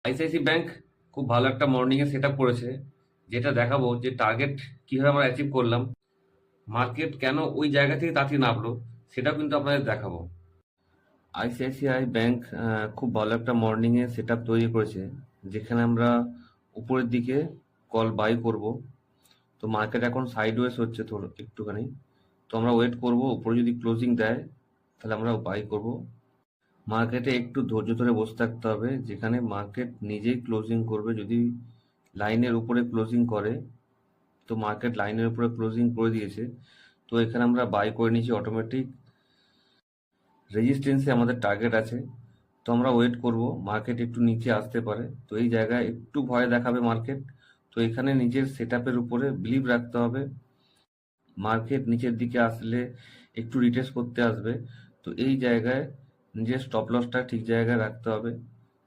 ICICI bank খুব ভালো একটা মর্নিং এ সেট আপ করেছে, যেটা দেখাবো যে টার্গেট কিভাবে আমরা অ্যাচিভ করলাম, মার্কেট কেন ওই জায়গা থেকে তাড়াতাড়ি নামলো, সেটাও কিন্তু আপনাদের দেখাবো। আইসিআইসিআই ব্যাংক খুব ভালো একটা মর্নিং এ সেট আপ তৈরি করেছে, যেখানে আমরা উপরের দিকে কল বাই করব। তো মার্কেট এখন সাইডওয়েজ হচ্ছে থোড়া একটুখানি, তো আমরা ওয়েট করব। উপরে যদি ক্লোজিং দেয় তাহলে আমরা বাই করব। মার্কেটে একটু ধৈর্য ধরে বসে থাকতে হবে, যেখানে মার্কেট নিজেই ক্লোজিং করবে। যদি লাইনের উপরে ক্লোজিং করে, তো মার্কেট লাইনের উপরে ক্লোজিং করে দিয়েছে, তো এখানে আমরা বাই করে নিয়েছি অটোমেটিক। রেজিস্ট্যান্সে আমাদের টার্গেট আছে, তো আমরা ওয়েট করব। মার্কেট একটু নিচে আসতে পারে, তো এই জায়গায় একটু ভয় দেখাবে মার্কেট। তো এখানে নিজের সেট আপের উপরে বিলিভ রাখতে হবে। মার্কেট নিচের দিকে আসলে একটু রিটেস্ট করতে আসবে, তো এই জায়গায় নিজের স্টপ লসটা ঠিক জায়গায় রাখতে হবে।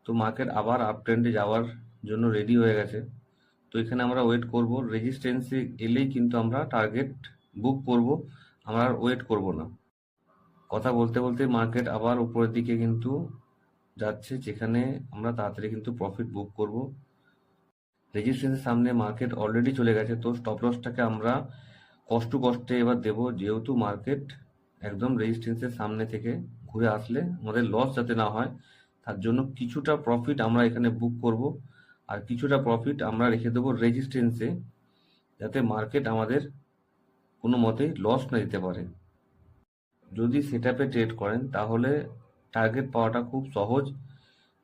তো মার্কেট আবার আপ ট্রেন্ডে যাওয়ার জন্য রেডি হয়ে গেছে, তো এখানে আমরা ওয়েট করব। রেজিস্ট্যান্সে এলেই কিন্তু আমরা টার্গেট বুক করব, আমরা আর ওয়েট করব না। কথা বলতে বলতে মার্কেট আবার উপরের দিকে কিন্তু যাচ্ছে, যেখানে আমরা তাড়াতাড়ি কিন্তু প্রফিট বুক করব। রেজিস্ট্যান্সের সামনে মার্কেট অলরেডি চলে গেছে, তো স্টপ লসটাকে আমরা কষ্টে এবার দেব, যেহেতু মার্কেট একদম রেজিস্ট্যান্সের সামনে থেকে ঘুরে আসলে আমাদের লস যাতে না হয়, তার জন্য কিছুটা প্রফিট আমরা এখানে বুক করব, আর কিছুটা প্রফিট আমরা রেখে দেবো রেজিস্ট্যান্সে, যাতে মার্কেট আমাদের কোনো মতেই লস না দিতে পারে। যদি সেট আপে ট্রেড করেন তাহলে টার্গেট পাওয়াটা খুব সহজ।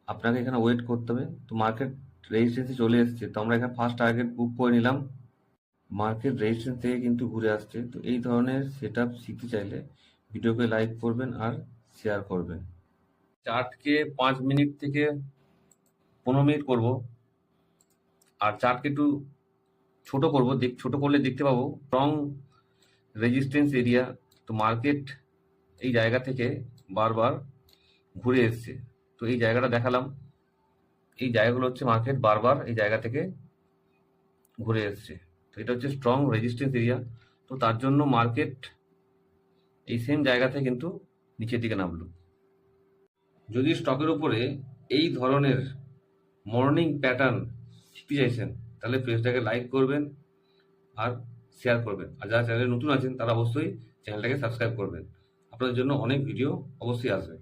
আপনাকে এখানে ওয়েট করতে হবে। তো মার্কেট রেজিস্ট্যান্সে চলে এসেছে, তো আমরা এখানে ফার্স্ট টার্গেট বুক করে নিলাম। মার্কেট রেজিস্ট্যান্স থেকে কিন্তু ঘুরে আসছে। তো এই ধরনের সেট আপ শিখতে চাইলে ভিডিওকে লাইক করবেন আর শেয়ার করবেন। চার্টকে 5 মিনিট থেকে 15 মিনিট করব, আর চার্টকে একটু ছোট করব। ছোট করলে দেখতে পাবো স্ট্রং রেজিস্ট্যান্স এরিয়া। তো মার্কেট এই জায়গা থেকে বারবার ঘুরে এসছে, তো এই জায়গাটা দেখালাম। এই জায়গাগুলো হচ্ছে মার্কেট বারবার এই জায়গা থেকে ঘুরে এসছে, তো এটা হচ্ছে স্ট্রং রেজিস্ট্যান্স এরিয়া। তো তার জন্য মার্কেট এই সেম জায়গা থেকে কিন্তু নিচের দিকে নামলো। যদি স্টকের উপরে এই ধরনের মর্নিং প্যাটার্ন শিখতে চাইছেন, তাহলে পেজটাকে লাইক করবেন আর শেয়ার করবেন। আর যারা চ্যানেলে নতুন আছেন তারা অবশ্যই চ্যানেলটাকে সাবস্ক্রাইব করবেন। আপনাদের জন্য অনেক ভিডিও অবশ্যই আসবে।